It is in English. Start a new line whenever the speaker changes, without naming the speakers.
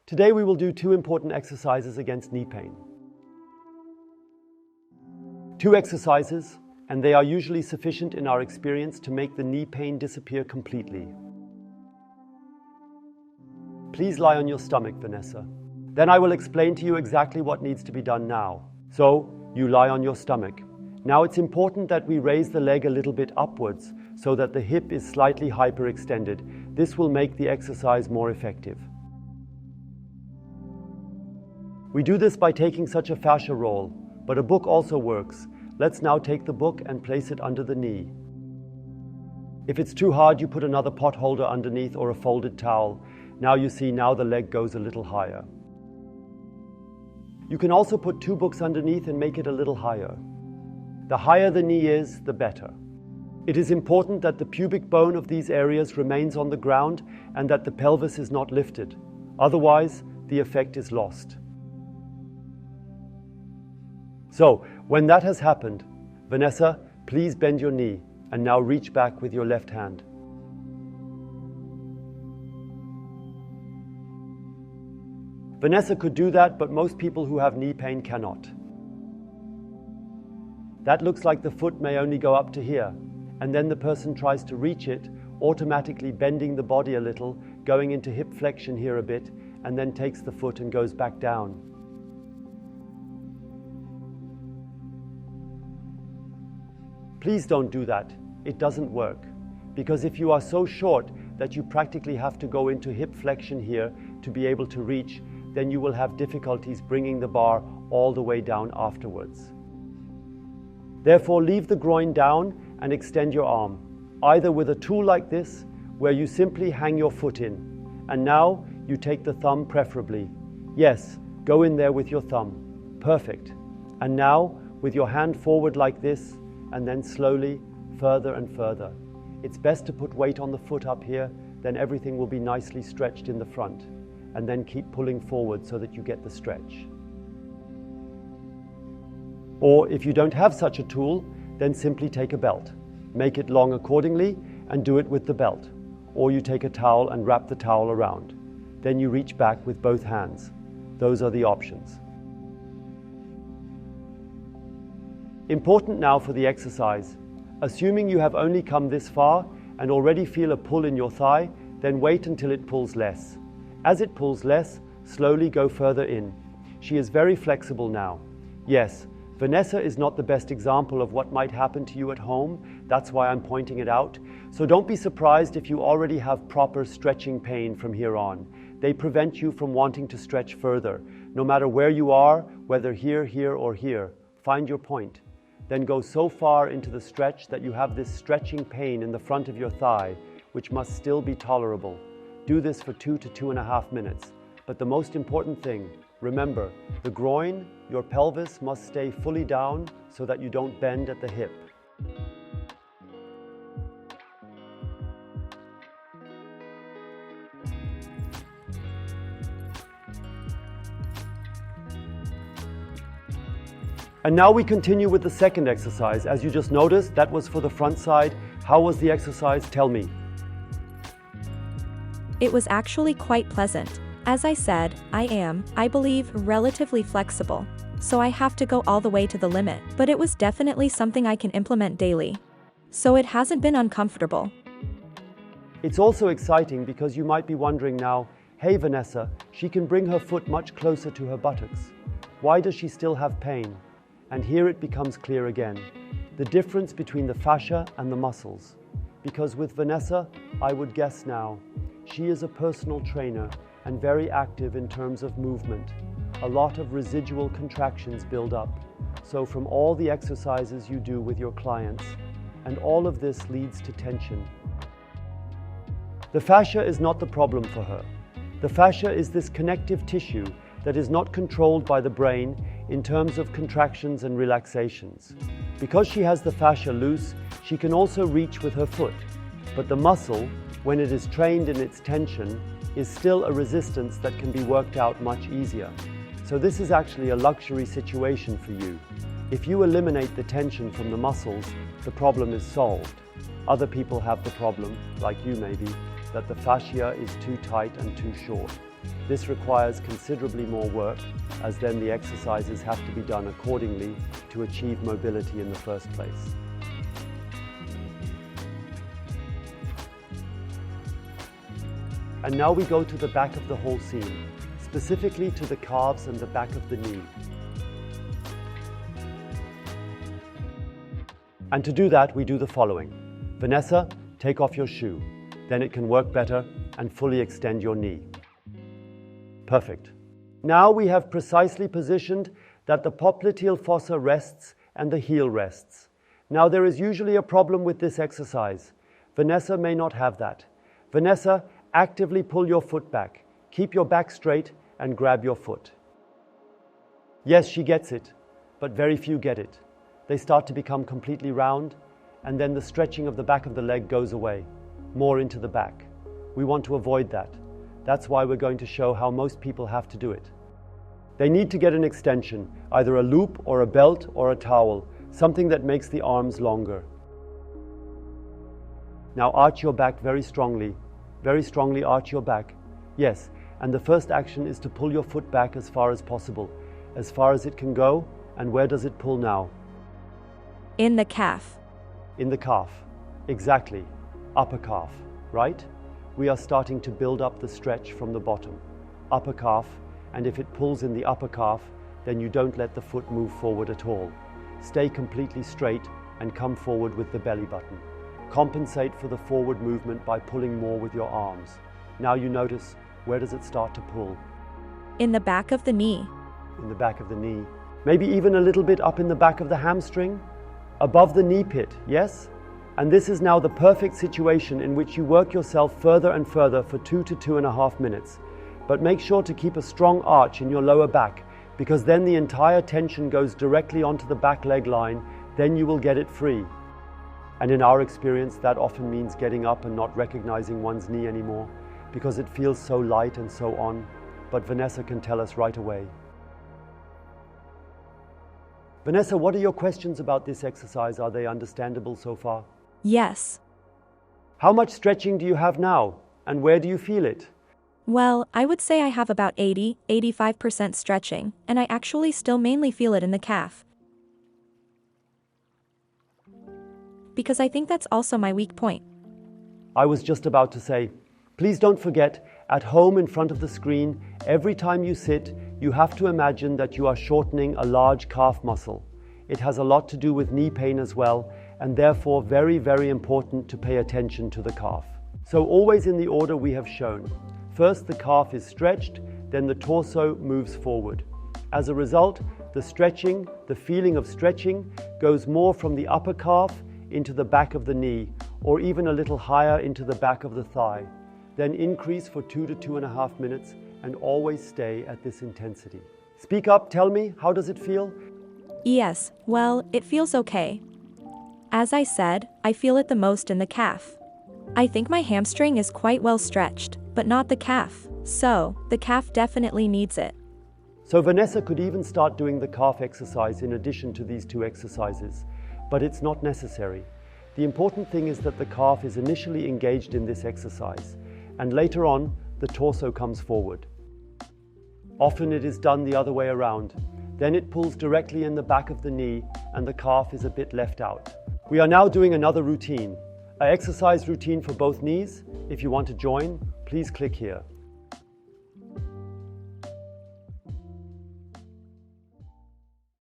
Today we will do 2 important exercises against knee pain. 2 exercises, and they are usually sufficient in our experience to make the knee pain disappear completely. Please lie on your stomach, Vanessa. Then I will explain to you exactly what needs to be done now. So, you lie on your stomach. Now it's important that we raise the leg a little bit upwards so that the hip is slightly hyperextended. This will make the exercise more effective. We do this by taking such a fascia roll, but a book also works. Let's now take the book and place it under the knee. If it's too hard, you put another pot holder underneath or a folded towel. Now you see, now the leg goes a little higher. You can also put 2 books underneath and make it a little higher. The higher the knee is, the better. It is important that the pubic bone of these areas remains on the ground and that the pelvis is not lifted. Otherwise, the effect is lost. So, when that has happened, Vanessa, please bend your knee and now reach back with your left hand. Vanessa could do that, but most people who have knee pain cannot. That looks like the foot may only go up to here, and then the person tries to reach it, automatically bending the body a little, going into hip flexion here a bit, and then takes the foot and goes back down. Please don't do that. It doesn't work. Because if you are so short that you practically have to go into hip flexion here to be able to reach, then you will have difficulties bringing the bar all the way down afterwards. Therefore, leave the groin down and extend your arm, either with a tool like this, where you simply hang your foot in. And now you take the thumb preferably. Yes, go in there with your thumb. Perfect. And now, with your hand forward like this, and then slowly, further and further. It's best to put weight on the foot up here, then everything will be nicely stretched in the front. And then keep pulling forward so that you get the stretch. Or if you don't have such a tool, then simply take a belt. Make it long accordingly and do it with the belt. Or you take a towel and wrap the towel around. Then you reach back with both hands. Those are the options. Important now for the exercise. Assuming you have only come this far and already feel a pull in your thigh, then wait until it pulls less. As it pulls less, slowly go further in. She is very flexible now. Yes, Vanessa is not the best example of what might happen to you at home. That's why I'm pointing it out. So don't be surprised if you already have proper stretching pain from here on. They prevent you from wanting to stretch further. No matter where you are, whether here, here, or here, find your point. Then go so far into the stretch that you have this stretching pain in the front of your thigh, which must still be tolerable. Do this for 2 to 2.5 minutes. But the most important thing, remember, the groin, your pelvis must stay fully down so that you don't bend at the hip. And now we continue with the second exercise. As you just noticed, that was for the front side. How was the exercise? Tell me.
It was actually quite pleasant. As I said, I believe, relatively flexible. So I have to go all the way to the limit. But it was definitely something I can implement daily. So it hasn't been uncomfortable.
It's also exciting because you might be wondering now, hey Vanessa, she can bring her foot much closer to her buttocks. Why does she still have pain? And here it becomes clear again. The difference between the fascia and the muscles. Because with Vanessa, I would guess now, she is a personal trainer and very active in terms of movement. A lot of residual contractions build up. So from all the exercises you do with your clients, and all of this leads to tension. The fascia is not the problem for her. The fascia is this connective tissue that is not controlled by the brain in terms of contractions and relaxations. Because she has the fascia loose, she can also reach with her foot. But the muscle, when it is trained in its tension, is still a resistance that can be worked out much easier. So this is actually a luxury situation for you. If you eliminate the tension from the muscles, the problem is solved. Other people have the problem, like you maybe, that the fascia is too tight and too short. This requires considerably more work, as then the exercises have to be done accordingly to achieve mobility in the first place. And now we go to the back of the whole scene, specifically to the calves and the back of the knee. And to do that, we do the following. Vanessa, take off your shoe. Then it can work better and fully extend your knee. Perfect. Now we have precisely positioned that the popliteal fossa rests and the heel rests. Now there is usually a problem with this exercise. Vanessa may not have that. Vanessa, actively pull your foot back. Keep your back straight and grab your foot. Yes, she gets it, but very few get it. They start to become completely round, and then the stretching of the back of the leg goes away, more into the back. We want to avoid that. That's why we're going to show how most people have to do it. They need to get an extension, either a loop or a belt or a towel, something that makes the arms longer. Now arch your back very strongly arch your back. Yes, and the first action is to pull your foot back as far as possible, as far as it can go. And where does it pull now?
In the calf.
In the calf, exactly. Upper calf, right? We are starting to build up the stretch from the bottom. Upper calf, and if it pulls in the upper calf, then you don't let the foot move forward at all. Stay completely straight and come forward with the belly button. Compensate for the forward movement by pulling more with your arms. Now you notice, where does it start to pull?
In the back of the knee.
In the back of the knee. Maybe even a little bit up in the back of the hamstring. Above the knee pit, yes? And this is now the perfect situation in which you work yourself further and further for 2 to 2.5 minutes. But make sure to keep a strong arch in your lower back, because then the entire tension goes directly onto the back leg line, then you will get it free. And in our experience, that often means getting up and not recognizing one's knee anymore, because it feels so light and so on. But Vanessa can tell us right away. Vanessa, what are your questions about this exercise? Are they understandable so far?
Yes.
How much stretching do you have now? And where do you feel it?
Well, I would say I have about 80–85% stretching, and I actually still mainly feel it in the calf. Because I think that's also my weak point.
I was just about to say, please don't forget, at home in front of the screen, every time you sit, you have to imagine that you are shortening a large calf muscle. It has a lot to do with knee pain as well, and therefore very, very important to pay attention to the calf. So always in the order we have shown. First the calf is stretched, then the torso moves forward. As a result, the stretching, the feeling of stretching, goes more from the upper calf into the back of the knee, or even a little higher into the back of the thigh. Then increase for 2 to 2.5 minutes and always stay at this intensity. Speak up, tell me, how does it feel?
Yes, well, it feels okay. As I said, I feel it the most in the calf. I think my hamstring is quite well stretched, but not the calf, so the calf definitely needs it.
So Vanessa could even start doing the calf exercise in addition to these 2 exercises, but it's not necessary. The important thing is that the calf is initially engaged in this exercise, and later on, the torso comes forward. Often it is done the other way around. Then it pulls directly in the back of the knee and the calf is a bit left out. We are now doing another routine, an exercise routine for both knees. If you want to join, please click here.